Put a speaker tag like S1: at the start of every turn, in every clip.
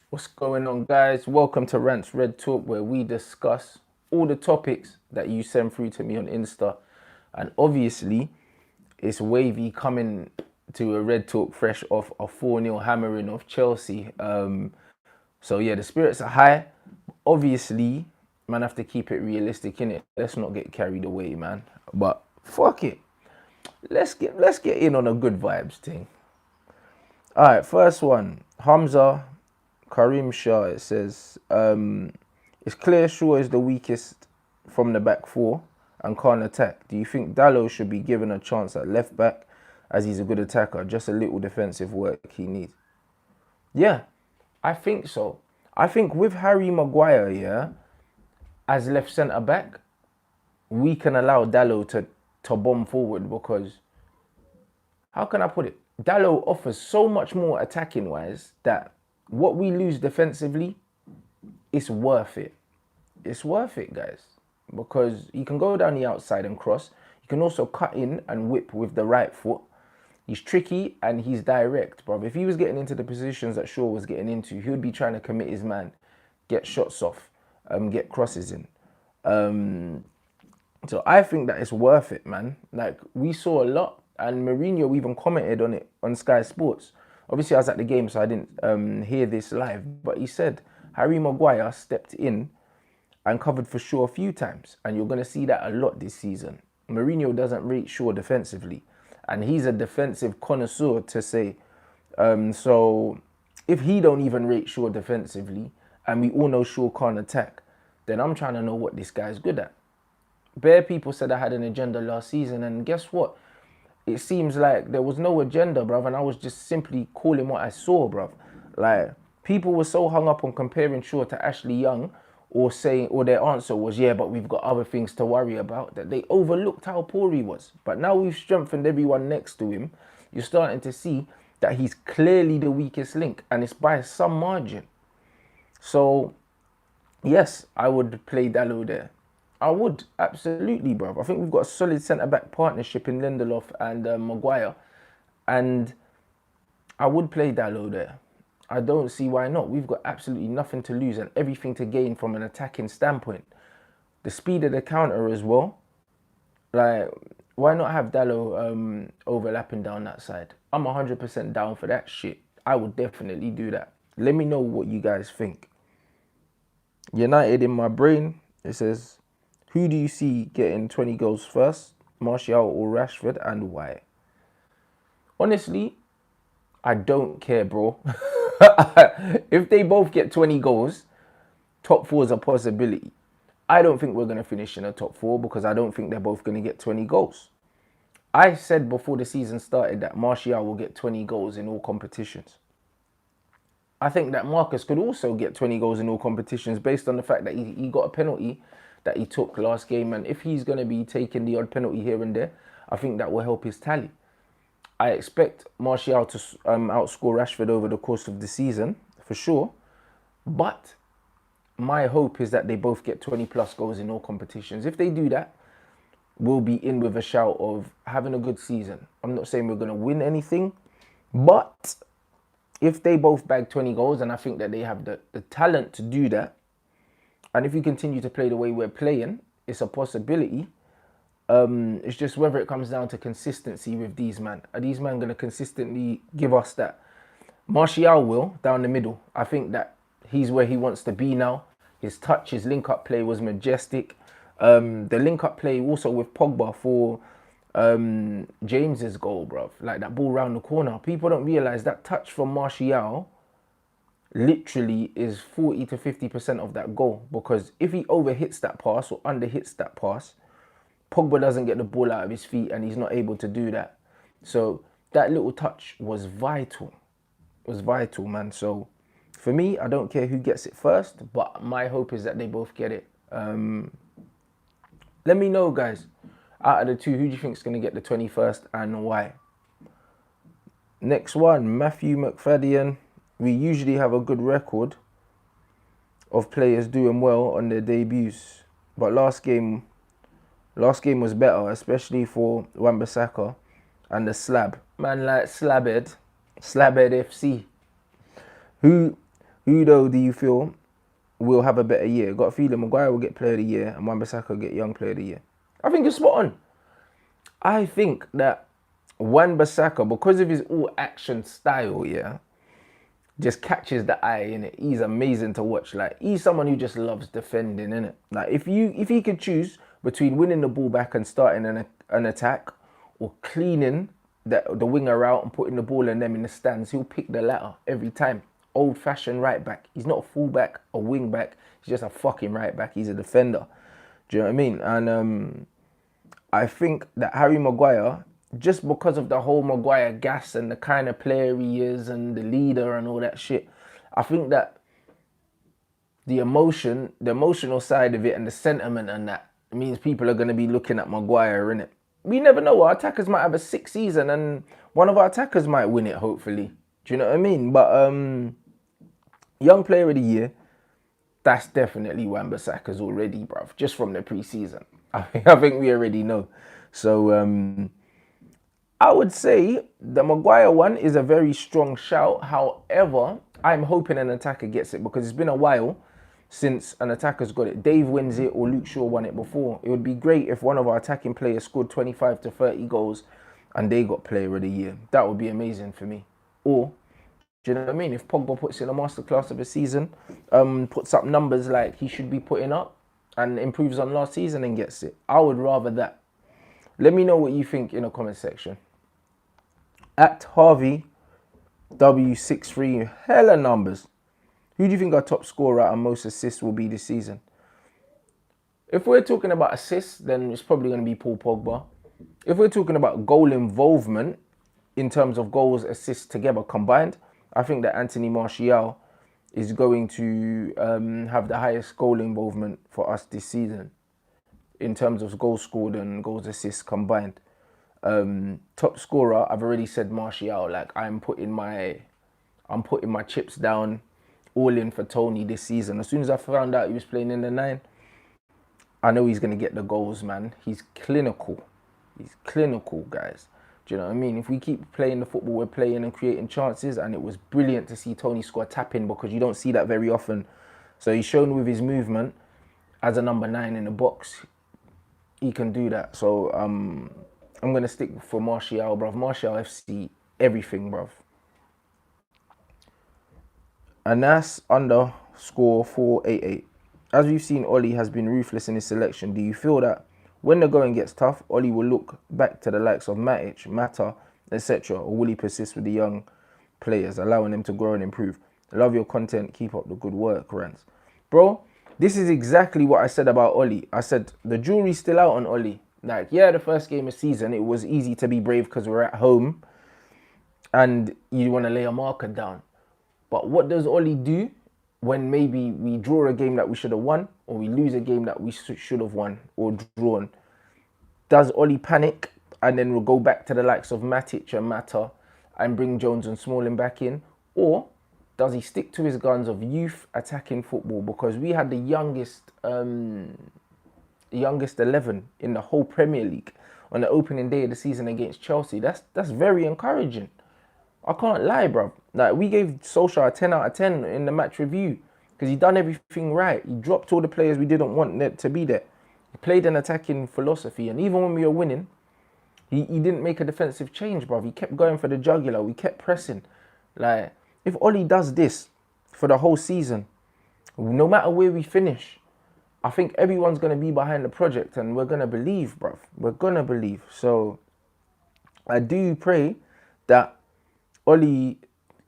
S1: What's going on, guys? Welcome to Rants Red Talk, where we discuss all the topics that you send through to me on Insta. And obviously, it's wavy coming to a Red Talk fresh off a 4-0 hammering of Chelsea. So, yeah, the spirits are high. Obviously, man, have to keep it realistic, innit? Let's not get carried away, man. But fuck it. Let's get in on a good vibes thing. All right, first one. Hamza Karim Shah, it says, it's clear Shaw is the weakest from the back four and can't attack. Do you think Dallo should be given a chance at left back as he's a good attacker? Just a little defensive work he needs. Yeah, I think so. I think with Harry Maguire, yeah, as left centre back, we can allow Dallo to bomb forward because, how can I put it? Dallo offers so much more attacking wise that what we lose defensively, it's worth it. It's worth it, guys. Because you can go down the outside and cross. You can also cut in and whip with the right foot. He's tricky and he's direct, bro. If he was getting into the positions that Shaw was getting into, he would be trying to commit his man, get shots off, get crosses in. So I think that it's worth it, man. Like, we saw a lot, and Mourinho even commented on it on Sky Sports. Obviously, I was at the game, so I didn't hear this live, but he said Harry Maguire stepped in and covered for Shaw a few times, and you're going to see that a lot this season. Mourinho doesn't rate Shaw defensively, and he's a defensive connoisseur to say. So if he don't even rate Shaw defensively, and we all know Shaw can't attack, then I'm trying to know what this guy's good at. Bare people said I had an agenda last season, and guess what? It seems like there was no agenda, bruv, and I was just simply calling what I saw, bruv. Like, people were so hung up on comparing Shaw to Ashley Young, or their answer was, yeah, but we've got other things to worry about, that they overlooked how poor he was. But now we've strengthened everyone next to him, you're starting to see that he's clearly the weakest link, and it's by some margin. So, yes, I would play Dallo there. I would, absolutely, bro. I think we've got a solid centre-back partnership in Lindelof and Maguire. And I would play Dallo there. I don't see why not. We've got absolutely nothing to lose and everything to gain from an attacking standpoint. The speed of the counter as well. Like, why not have Dallo overlapping down that side? I'm 100% down for that shit. I would definitely do that. Let me know what you guys think. United in my brain, it says, who do you see getting 20 goals first, Martial or Rashford, and why? Honestly, I don't care, bro. If they both get 20 goals, top four is a possibility. I don't think we're going to finish in a top four because I don't think they're both going to get 20 goals. I said before the season started that Martial will get 20 goals in all competitions. I think that Marcus could also get 20 goals in all competitions based on the fact that he got a penalty that he took last game. And if he's going to be taking the odd penalty here and there, I think that will help his tally. I expect Martial to outscore Rashford over the course of the season, for sure. But my hope is that they both get 20 plus goals in all competitions. If they do that, we'll be in with a shout of having a good season. I'm not saying we're going to win anything, but if they both bag 20 goals, and I think that they have the talent to do that, and if we continue to play the way we're playing, it's a possibility. It's just whether it comes down to consistency with these men. Are these men going to consistently give us that? Martial will, down the middle. I think that he's where he wants to be now. His touch, his link-up play was majestic. The link-up play also with Pogba for James's goal, bruv. Like that ball round the corner. People don't realise that touch from Martial literally is 40 to 50% of that goal. Because if he overhits that pass or underhits that pass, Pogba doesn't get the ball out of his feet and he's not able to do that. So that little touch was vital. It was vital, man. So for me, I don't care who gets it first, but my hope is that they both get it. Let me know, guys. Out of the two, who do you think is going to get the 21st and why? Next one, Matthew Macfadyen. We usually have a good record of players doing well on their debuts, but last game was better, especially for Wan-Bissaka and the Slab. Man like Slabhead FC. Who Who though do you feel will have a better year? Got a feeling Maguire will get Player of the Year and Wan-Bissaka will get Young Player of the Year. I think you're spot on. I think that Wan-Bissaka, because of his all-action style, yeah, just catches the eye, innit? He's amazing to watch. Like, he's someone who just loves defending, innit? Like, if he could choose between winning the ball back and starting an attack or cleaning the winger out and putting the ball in them in the stands, he'll pick the latter every time. Old-fashioned right back. He's not a full-back, a wing-back. He's just a fucking right back. He's a defender. Do you know what I mean? And I think that Harry Maguire, just because of the whole Maguire gas and the kind of player he is and the leader and all that shit, I think that the emotional side of it and the sentiment and that means people are going to be looking at Maguire, innit? We never know. Our attackers might have a sick season and one of our attackers might win it, hopefully. Do you know what I mean? But Young Player of the Year, that's definitely Wan-Bissaka's already, bruv, just from the pre-season. I think we already know. So I would say the Maguire one is a very strong shout. However, I'm hoping an attacker gets it because it's been a while since an attacker's got it. Dave wins it or Luke Shaw won it before. It would be great if one of our attacking players scored 25 to 30 goals and they got Player of the Year. That would be amazing for me. Or, do you know what I mean? If Pogba puts in a masterclass of a season, puts up numbers like he should be putting up and improves on last season and gets it. I would rather that. Let me know what you think in the comment section. At Harvey W63, hella numbers. Who do you think our top scorer and most assists will be this season? If we're talking about assists, then it's probably going to be Paul Pogba. If we're talking about goal involvement, in terms of goals, assists together combined, I think that Anthony Martial is going to have the highest goal involvement for us this season in terms of goals scored and goals assists combined. Top scorer, I've already said Martial. Like, I'm putting my chips down, all in for Tony this season. As soon as I found out he was playing in the 9, I know he's going to get the goals, man. He's clinical. He's clinical, guys. Do you know what I mean? If we keep playing the football we're playing and creating chances, and it was brilliant to see Tony score a tap-in because you don't see that very often. So he's shown with his movement as a number 9 in the box, he can do that. So I'm going to stick for Martial, bruv. Martial FC, everything, bruv. Anas underscore 488. As we've seen, Ollie has been ruthless in his selection. Do you feel that when the going gets tough, Ollie will look back to the likes of Matic, Mata, etc., or will he persist with the young players, allowing them to grow and improve? Love your content. Keep up the good work, Rants. Bro, this is exactly what I said about Ollie. I said the jury's still out on Ollie. Like, yeah, the first game of season, it was easy to be brave because we're at home and you want to lay a marker down. But what does Ollie do when maybe we draw a game that we should have won or we lose a game that we should have won or drawn? Does Ollie panic and then we'll go back to the likes of Matic and Mata and bring Jones and Smalling back in? Or does he stick to his guns of youth attacking football? Because we had the youngest 11 in the whole Premier League on the opening day of the season against Chelsea. That's very encouraging. I can't lie, bro. Like, we gave Solskjaer a 10 out of 10 in the match review because he done everything right. He dropped all the players we didn't want to be there. He played an attacking philosophy, and even when we were winning, he didn't make a defensive change, bro. He kept going for the jugular. We kept pressing. Like, if Ollie does this for the whole season, no matter where we finish, I think everyone's going to be behind the project and we're going to believe, bro. We're going to believe. So I do pray that Ollie,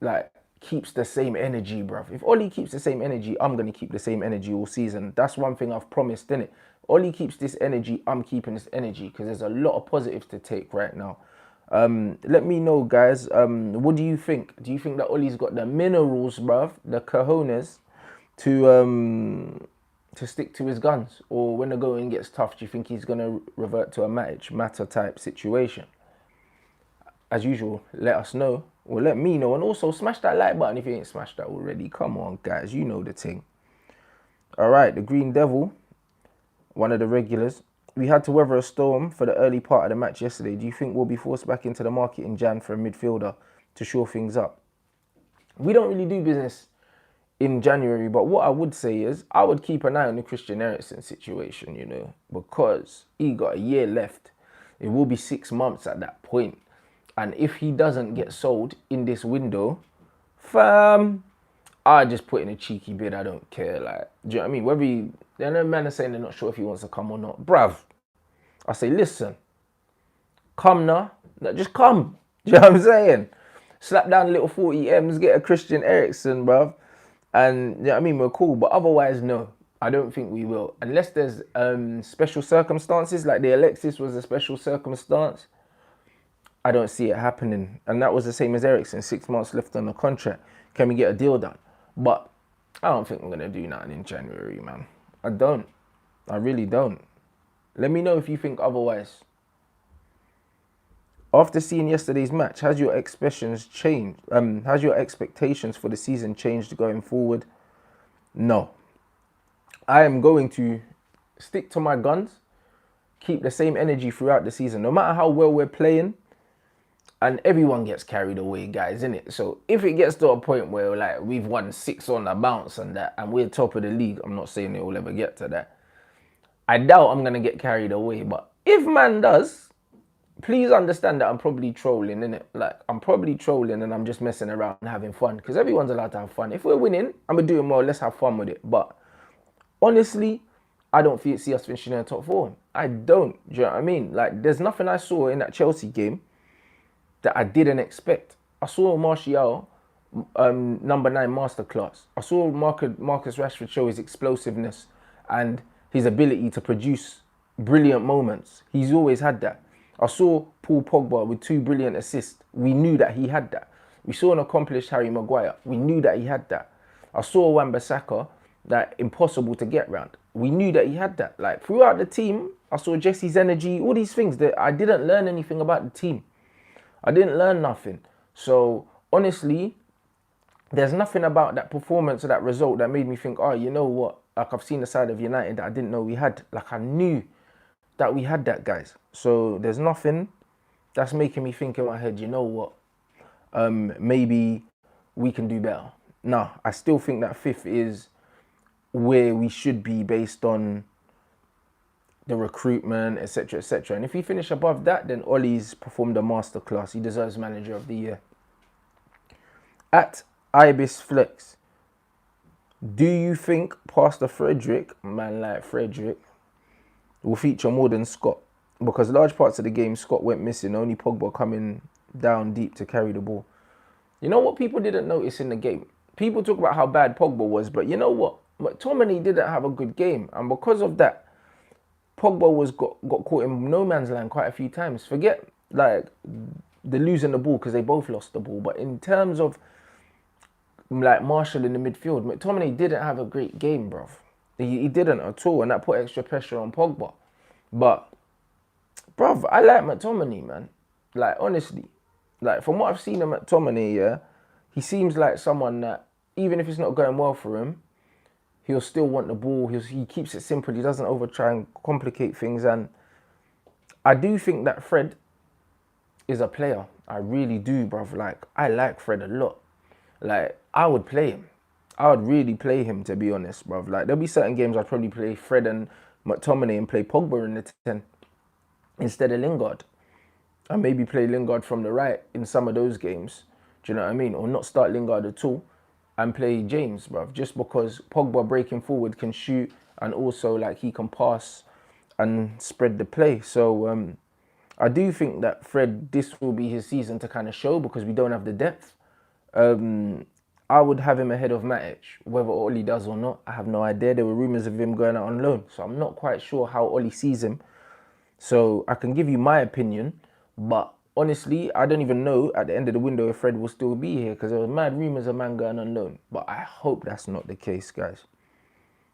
S1: like, keeps the same energy, bruv. If Ollie keeps the same energy, I'm going to keep the same energy all season. That's one thing I've promised, innit? Ollie keeps this energy, I'm keeping this energy because there's a lot of positives to take right now. Let me know, guys. What do you think? Do you think that Ollie's got the minerals, bruv, the cojones to stick to his guns? Or when the going gets tough, do you think he's going to revert to a Mata type situation? As usual, let us know. Or let me know. And also, smash that like button if you ain't smashed that already. Come on, guys. You know the thing. All right. The Green Devil, one of the regulars. We had to weather a storm for the early part of the match yesterday. Do you think we'll be forced back into the market in Jan for a midfielder to shore things up? We don't really do business in January. But what I would say is I would keep an eye on the Christian Eriksen situation, you know, because he got a year left. It will be 6 months at that point. And if he doesn't get sold in this window, fam, I just put in a cheeky bid. I don't care. Like, do you know what I mean? Whether he, I know men are saying they're not sure if he wants to come or not. Bruv, I say, listen, come now. Just come. Do you know what I'm saying? Slap down a little 40 M's, get a Christian Eriksen, bruv. And, you know what I mean? We're cool. But otherwise, no. I don't think we will. Unless there's special circumstances, like the Alexis was a special circumstance. I don't see it happening. And that was the same as Eriksen, 6 months left on the contract. Can we get a deal done? But I don't think we're going to do nothing in January, man. I don't. I really don't. Let me know if you think otherwise. After seeing yesterday's match, has your expectations changed? Has your expectations for the season changed going forward? No. I am going to stick to my guns, keep the same energy throughout the season, no matter how well we're playing. And everyone gets carried away, guys, innit? So if it gets to a point where like we've won 6 on the bounce and that, and we're top of the league, I'm not saying it will ever get to that. I doubt I'm gonna get carried away, but if man does, please understand that I'm probably trolling, innit? Like, I'm probably trolling and I'm just messing around and having fun, because everyone's allowed to have fun. If we're winning and we're doing well, let's have fun with it. But honestly, I don't see us finishing in the top 4. I don't. Do you know what I mean? Like, there's nothing I saw in that Chelsea game that I didn't expect. I saw Martial, number 9 masterclass. I saw Marcus Rashford show his explosiveness and his ability to produce brilliant moments. He's always had that. I saw Paul Pogba with 2 brilliant assists. We knew that he had that. We saw an accomplished Harry Maguire. We knew that he had that. I saw Wan-Bissaka, that impossible to get round. We knew that he had that. Like, throughout the team, I saw Jesse's energy, all these things that I didn't learn anything about the team. I didn't learn nothing. So, honestly, there's nothing about that performance or that result that made me think, oh, you know what? Like, I've seen the side of United that I didn't know we had. Like, I knew that we had that, guys. So, there's nothing that's making me think in my head, you know what? Maybe we can do better. No, I still think that 5th is where we should be based on the recruitment, etc., etc. And if we finish above that, then Ollie's performed a masterclass. He deserves Manager of the Year. At Ibis Flex, do you think Pastor Frederick, man like Frederick, will feature more than Scott? Because large parts of the game, Scott went missing, only Pogba coming down deep to carry the ball. You know what people didn't notice in the game? People talk about how bad Pogba was, but you know what? McTominay didn't have a good game. And because of that, Pogba got caught in no man's land quite a few times. Forget, like, the losing the ball because they both lost the ball. But in terms of, like, Martial in the midfield, McTominay didn't have a great game, bruv. He didn't at all, and that put extra pressure on Pogba. But, bruv, I like McTominay, man. Like, honestly. Like, from what I've seen of McTominay, yeah, he seems like someone that, even if it's not going well for him, he'll still want the ball. He keeps it simple. He doesn't over try and complicate things. And I do think that Fred is a player. I really do, bruv. Like, I like Fred a lot. Like, I would play him. I would really play him, to be honest, bruv. Like, there'll be certain games I'd probably play Fred and McTominay and play Pogba in the 10 instead of Lingard. And maybe play Lingard from the right in some of those games. Do you know what I mean? Or not start Lingard at all and play James, bruv. Just because Pogba breaking forward can shoot and also, like, he can pass and spread the play. So, I do think that Fred, this will be his season to kind of show because we don't have the depth. I would have him ahead of Matic. Whether Oli does or not, I have no idea. There were rumours of him going out on loan. So I'm not quite sure how Oli sees him. So I can give you my opinion. But honestly, I don't even know at the end of the window if Fred will still be here because there were mad rumours of man going on loan. But I hope that's not the case, guys.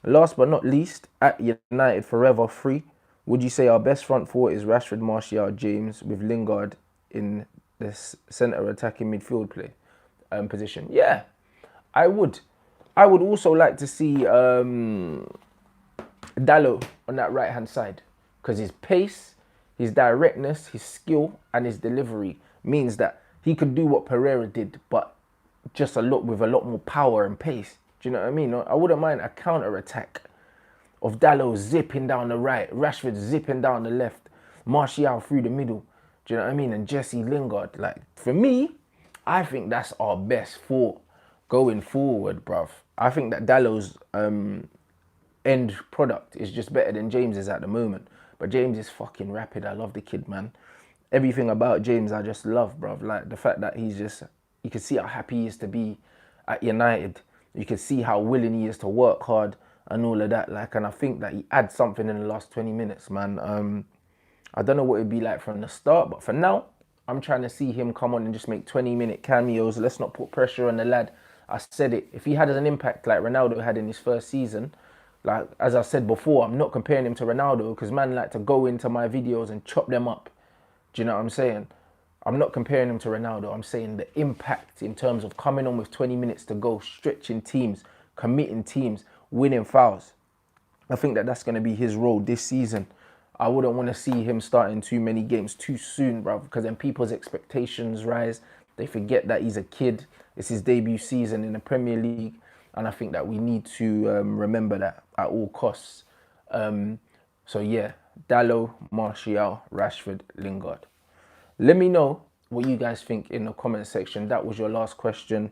S1: Last but not least, at United Forever 3, would you say our best front four is Rashford, Martial, James with Lingard in the centre attacking midfield play position? Yeah, I would. I would also like to see Dalot on that right-hand side because his pace, his directness, his skill and his delivery means that he could do what Pereira did, but just with a lot more power and pace. Do you know what I mean? I wouldn't mind a counter attack of Dalot zipping down the right, Rashford zipping down the left, Martial through the middle. Do you know what I mean? And Jesse Lingard. Like, for me, I think that's our best four going forward, bruv. I think that Dalot's end product is just better than James's at the moment. But James is fucking rapid. I love the kid, man. Everything about James I just love, bruv. Like, the fact that he's just, you can see how happy he is to be at United. You can see how willing he is to work hard and all of that. Like, and I think that he adds something in the last 20 minutes, man. I don't know what it'd be like from the start, but for now, I'm trying to see him come on and just make 20-minute cameos. Let's not put pressure on the lad. I said it. If he had an impact like Ronaldo had in his first season, like, as I said before, I'm not comparing him to Ronaldo because man like to go into my videos and chop them up. Do you know what I'm saying? I'm not comparing him to Ronaldo. I'm saying the impact in terms of coming on with 20 minutes to go, stretching teams, committing teams, winning fouls. I think that that's going to be his role this season. I wouldn't want to see him starting too many games too soon, bro, because then people's expectations rise. They forget that he's a kid. It's his debut season in the Premier League. And I think that we need to remember that at all costs. So yeah, Dalot, Martial, Rashford, Lingard. Let me know what you guys think in the comment section. That was your last question.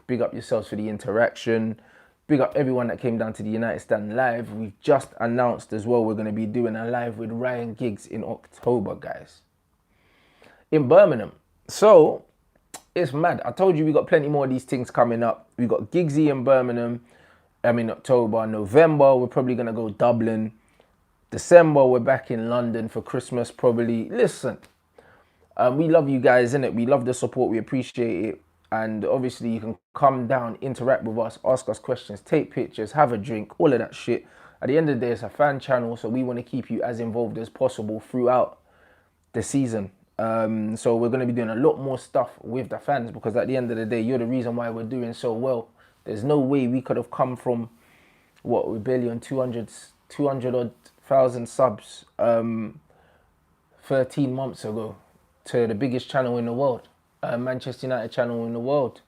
S1: Big up yourselves for the interaction. Big up everyone that came down to the United Stand live. We've just announced as well we're going to be doing a live with Ryan Giggs in October, guys. In Birmingham. So, it's mad. I told you we got plenty more of these things coming up. We got Giggsy in Birmingham. October. November, we're probably going to go Dublin. December, we're back in London for Christmas, probably. Listen, we love you guys, innit? We love the support. We appreciate it. And obviously, you can come down, interact with us, ask us questions, take pictures, have a drink, all of that shit. At the end of the day, it's a fan channel, so we want to keep you as involved as possible throughout the season. So we're going to be doing a lot more stuff with the fans because at the end of the day, you're the reason why we're doing so well. There's no way we could have come from, what, we're barely on 200 odd thousand subs 13 months ago to the biggest channel in the world. Manchester United channel in the world.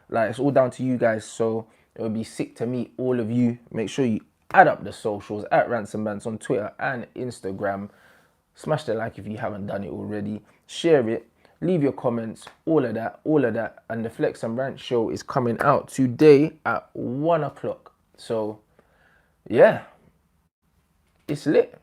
S1: Like, it's all down to you guys, so it would be sick to meet all of you. Make sure you add up the socials at Rants and Bants on Twitter and Instagram. Smash the like if you haven't done it already. Share it, leave your comments, all of that. And the Flex and Rant show is coming out today at 1 o'clock. So yeah, it's lit.